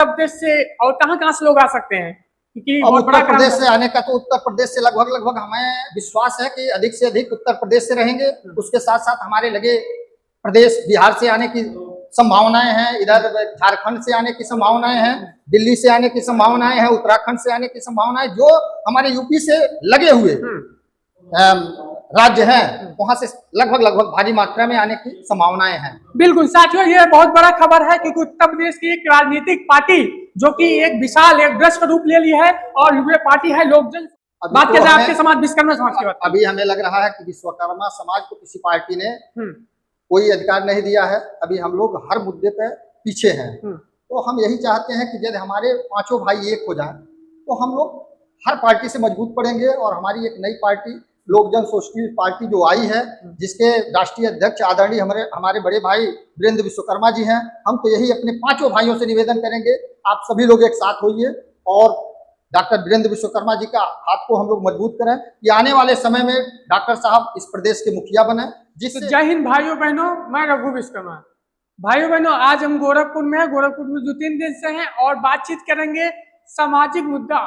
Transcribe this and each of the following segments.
उत्तर प्रदेश से और कहाँ से लोग आ सकते हैं? क्योंकि अब बहुत बड़ा उत्तर प्रदेश काम से आने का तो उत्तर प्रदेश से लगभग हमें विश्वास है कि अधिक से अधिक उत्तर प्रदेश से रहेंगे। उसके साथ साथ हमारे लगे प्रदेश बिहार से आने की संभावनाएं हैं, इधर झारखंड से आने की संभावनाएं हैं, दिल्ली से आने की संभावनाएं हैं, उत्तराखंड से आने की संभावनाएं, जो हमारे यूपी से लगे हुए राज्य हैं, वहां से लगभग भारी मात्रा में आने की संभावनाएं हैं। बिल्कुल साथियों, ये बहुत बड़ा खबर है क्योंकि उत्तर प्रदेश की एक राजनीतिक पार्टी जो कि एक विशाल एक वृक्ष का रूप ले ली है और ये पार्टी है लोक जन। बात तो किया जाए आपके समाज विश्वकर्मा समाज की बात, अभी हमें लग रहा है कि विश्वकर्मा समाज को किसी पार्टी ने कोई अधिकार नहीं दिया है। अभी हम लोग हर मुद्दे पे पीछे हैं। तो हम यही चाहते हैं कि यदि हमारे पांचों भाई एक हो जाएं तो हम लोग हर पार्टी से मजबूत पड़ेंगे और हमारी एक नई पार्टी लोक जन सोशलिस्ट पार्टी जो आई है, जिसके राष्ट्रीय अध्यक्ष आदरणीय हमारे बड़े भाई वीरेंद्र विश्वकर्मा जी हैं, हम तो यही अपने पांचों भाइयों से निवेदन करेंगे, आप सभी लोग एक साथ होइए और डॉक्टर वीरेंद्र विश्वकर्मा जी का हाथ को हम लोग मजबूत करें कि आने वाले समय में डॉक्टर साहब इस प्रदेश के मुखिया बने। जिससे जय हिंद भाइयों बहनों, मैं रघु विश्वकर्मा। भाइयों बहनों, आज हम गोरखपुर में 2-3 दिन से हैं और बातचीत करेंगे सामाजिक मुद्दा,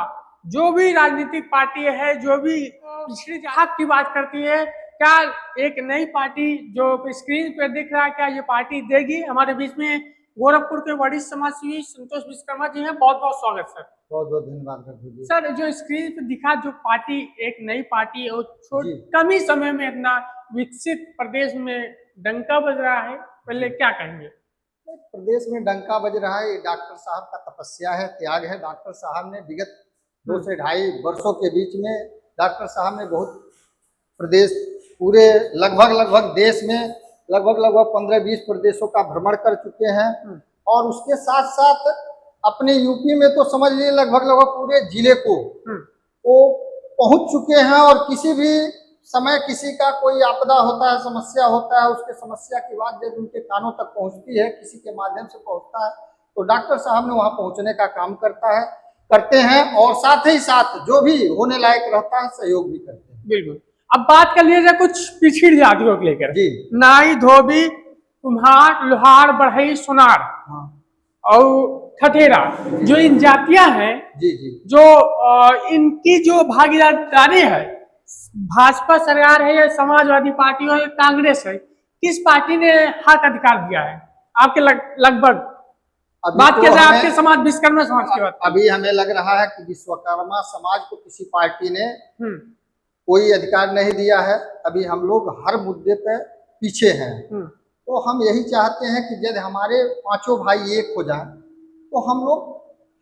जो भी राजनीतिक पार्टी है, जो भी पिछड़ी हक की बात करती है, क्या एक नई पार्टी जो स्क्रीन पे दिख रहा है, क्या ये पार्टी देगी? हमारे बीच में गोरखपुर के वरिष्ठ समाजसेवी संतोष विश्वकर्मा जी हैं, बहुत बहुत स्वागत सर। बहुत बहुत धन्यवाद सर। जो स्क्रीन पे दिखा जो पार्टी एक नई पार्टी और कम ही समय में इतना विकसित प्रदेश में डंका बज रहा है, पहले क्या कहेंगे? प्रदेश में डंका बज रहा है, ये डॉक्टर साहब का तपस्या है, त्याग है। डॉक्टर साहब ने विगत 2 से ढाई वर्षों के बीच में डॉक्टर साहब ने बहुत प्रदेश पूरे लगभग देश में लगभग 15-20 प्रदेशों का भ्रमण कर चुके हैं और उसके साथ साथ अपने यूपी में तो समझ लीजिए लगभग पूरे जिले को वो पहुंच चुके हैं और किसी भी समय किसी का कोई आपदा होता है, समस्या होता है, उसके समस्या की बात जब उनके कानों तक पहुंचती है, किसी के माध्यम से पहुंचता है, तो डॉक्टर साहब ने वहां पहुंचने का काम करते हैं और साथ ही साथ जो भी होने लायक रहता है सहयोग भी करते हैं। बिल्कुल। अब बात कर लीजिए कुछ पिछड़ी जातियों को लेकर। जी। नाई, धोबी, कुम्हार, लोहार, बढ़ई, सोनार और ठठेरा, जो इन जातियां हैं, जो इनकी जो भागीदारी है, भाजपा सरकार है या समाजवादी पार्टी हो या कांग्रेस है, किस पार्टी ने हक अधिकार दिया है आपके लगभग? बात किया जाए आपके समाज विश्वकर्मा समाज की बात, अभी हमें लग रहा है कि विश्वकर्मा समाज को किसी पार्टी ने कोई अधिकार नहीं दिया है। अभी हम लोग हर मुद्दे पे पीछे हैं। तो हम यही चाहते हैं कि यदि हमारे पांचों भाई एक हो जाएं तो हम लोग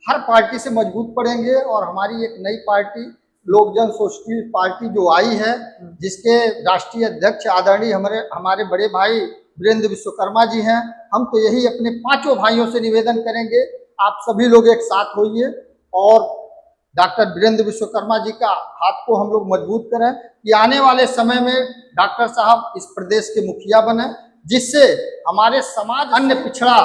हर पार्टी से मजबूत पड़ेंगे और हमारी एक नई पार्टी लोक जन सोशलिस्ट पार्टी जो आई है, जिसके राष्ट्रीय अध्यक्ष आदरणीय हमारे बड़े भाई वीरेंद्र विश्वकर्मा जी हैं, हम तो यही अपने पांचों भाइयों से निवेदन करेंगे, आप सभी लोग एक साथ होइए और डॉक्टर वीरेंद्र विश्वकर्मा जी का हाथ को हम लोग मजबूत करें कि आने वाले समय में डॉक्टर साहब इस प्रदेश के मुखिया बने, जिससे हमारे समाज अन्य पिछड़ा,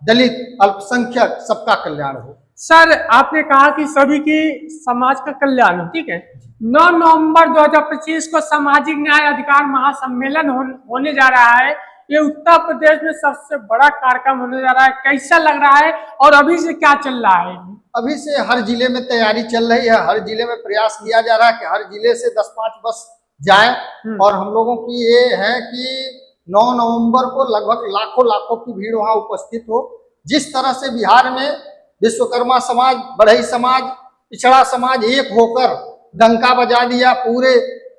दलित, अल्पसंख्यक सबका कल्याण हो। सर, आपने कहा कि सभी की समाज का कल्याण हो, ठीक है। 9 नवंबर 2025 को सामाजिक न्याय अधिकार महासम्मेलन होने जा रहा है। ये उत्तर प्रदेश में सबसे बड़ा कार्यक्रम होने जा रहा है, कैसा लग रहा है और अभी से क्या चल रहा है? अभी से हर जिले में तैयारी चल रही है, हर जिले में प्रयास किया जा रहा है कि हर जिले से 10-5 बस जाए और हम लोगों की ये है कि 9 नवंबर को लगभग लाखों की भीड़ वहां उपस्थित हो। जिस तरह से बिहार में विश्वकर्मा समाज, बढ़ई समाज, पिछड़ा समाज एक होकर डंका बजा दिया पूरे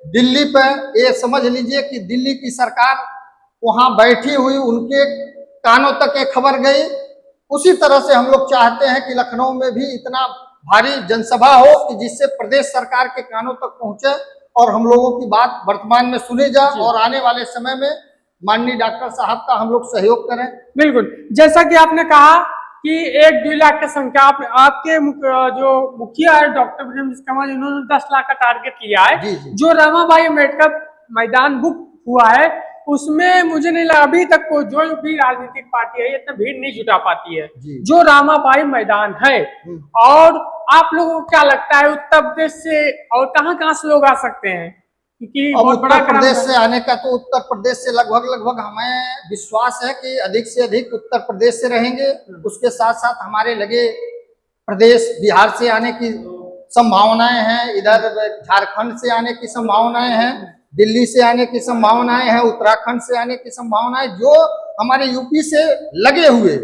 दिल्ली पे, ये समझ लीजिए कि दिल्ली की सरकार वहां बैठी हुई, उनके कानों तक ये खबर गई। उसी तरह से हम लोग चाहते हैं कि लखनऊ में भी इतना भारी जनसभा हो कि जिससे प्रदेश सरकार के कानों तक पहुंचे और हम लोगों की बात वर्तमान में सुनी जाए और आने वाले समय में माननीय डॉक्टर साहब का हम लोग सहयोग करें। बिल्कुल, जैसा कि आपने कहा कि 1-2 लाख की संख्या, आपके जो मुखिया है डॉक्टर वीरेंद्र विश्वकर्मा जी, उन्होंने 10 लाख का टारगेट लिया है। जो रमाबाई अम्बेडकर मैदान बुक हुआ है, उसमें मुझे नहीं लगा अभी तक को जो भी राजनीतिक पार्टी है इतना भीड़ नहीं जुटा पाती है जो रामाबाई मैदान है। और आप लोगों को क्या लगता है उत्तर प्रदेश से और कहाँ से लोग आ सकते हैं? क्योंकि उत्तर प्रदेश से आने का तो उत्तर प्रदेश से लगभग हमें विश्वास है कि अधिक से अधिक उत्तर प्रदेश से रहेंगे। उसके साथ साथ हमारे लगे प्रदेश बिहार से आने की संभावनाएं हैं, इधर झारखंड से आने की संभावनाएं हैं, दिल्ली से आने की संभावनाएं हैं, उत्तराखंड से आने की संभावनाएं, जो हमारे यूपी से लगे हुए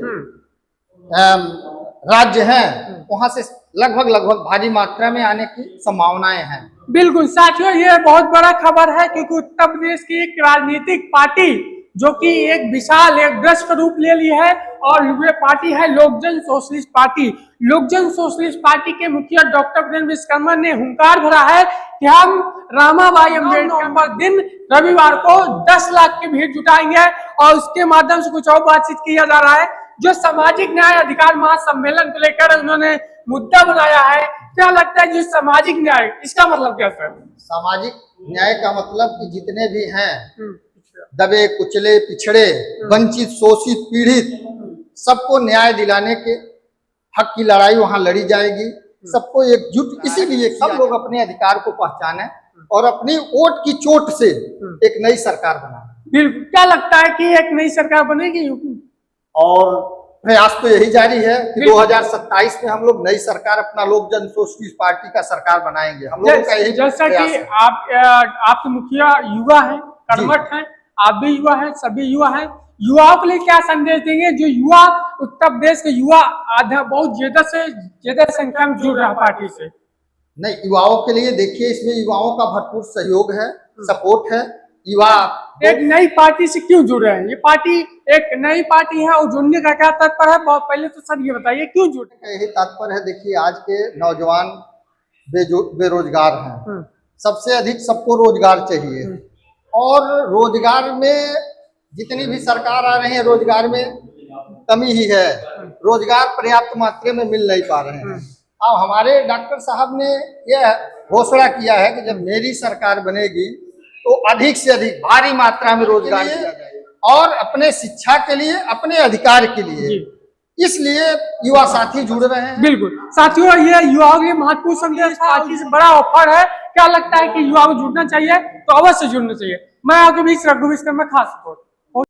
राज्य हैं वहां से लगभग भारी मात्रा में आने की संभावनाएं हैं। बिल्कुल साथियों, ये बहुत बड़ा खबर है क्योंकि उत्तर प्रदेश की एक राजनीतिक पार्टी जो कि एक विशाल एक वृक्ष का रूप ले ली है और ये पार्टी है लोकजन सोशलिस्ट पार्टी। लोकजन सोशलिस्ट पार्टी के मुखिया डॉक्टर वीरेंद्र विश्वकर्मा ने हुंकार भरा है कि हम रमाबाई अम्बेडकर दिन रविवार को 10 लाख की भीड़ जुटाएंगे और उसके माध्यम से कुछ और बातचीत किया जा रहा है। जो सामाजिक न्याय अधिकार महासम्मेलन को लेकर उन्होंने मुद्दा बनाया है, क्या लगता है? जो सामाजिक न्याय, इसका मतलब क्या सर? सामाजिक न्याय का मतलब कि जितने भी हैं दबे कुचले पिछड़े वंचित शोषित पीड़ित सबको न्याय दिलाने के हक की लड़ाई वहां लड़ी जाएगी। सबको एकजुट इसीलिए सब लोग अपने अधिकार को पहचाने और अपनी वोट की चोट से एक नई सरकार बनाए। बिल्कुल, क्या लगता है कि एक नई सरकार बनेगी? और प्रयास तो यही जारी है कि 2027 में हम लोग नई सरकार अपना लोकजन सोशलिस्ट पार्टी का सरकार बनाएंगे। हम लोगों का यही जैसा कि आपके मुखिया युवा हैं, कर्मठ हैं, आप भी युवा हैं, सभी युवा हैं, युवाओं के लिए क्या संदेश देंगे? जो युवा उत्तर प्रदेश के युवा आधा बहुत ज्यादा से ज्यादा संख्या में जुड़ रहा है पार्टी से। नहीं, युवाओं के लिए देखिए इसमें युवाओं का भरपूर सहयोग है, सपोर्ट है। युवा एक नई पार्टी से क्यों जुड़ रहे हैं? ये पार्टी एक नई पार्टी है और जुड़ने का क्या तात्पर्य है? बहुत पहले तो सर ये बताइए क्यों जुड़े? यही तात्पर्य है, देखिए आज के नौजवान बेरोजगार हैं, सबसे अधिक सबको रोजगार चाहिए और रोजगार में जितनी भी सरकार आ रही है रोजगार में कमी ही है, रोजगार पर्याप्त मात्रा में मिल नहीं पा रहे हैं। अब हमारे डॉक्टर साहब ने यह घोषणा किया है कि जब मेरी सरकार बनेगी तो अधिक से अधिक भारी मात्रा में रोजगार दिया जाएगा और अपने शिक्षा के लिए, अपने अधिकार के लिए, इसलिए युवा साथी जुड़ रहे हैं। बिल्कुल साथियों, ये युवाओं के लिए महत्वपूर्ण संदेश, पार्टी से बड़ा ऑफर है। क्या लगता है कि युवाओं को जुड़ना चाहिए? तो अवश्य जुड़ना चाहिए। मैं आपके बीच रघु विश्वकर्मा, खास रिपोर्ट।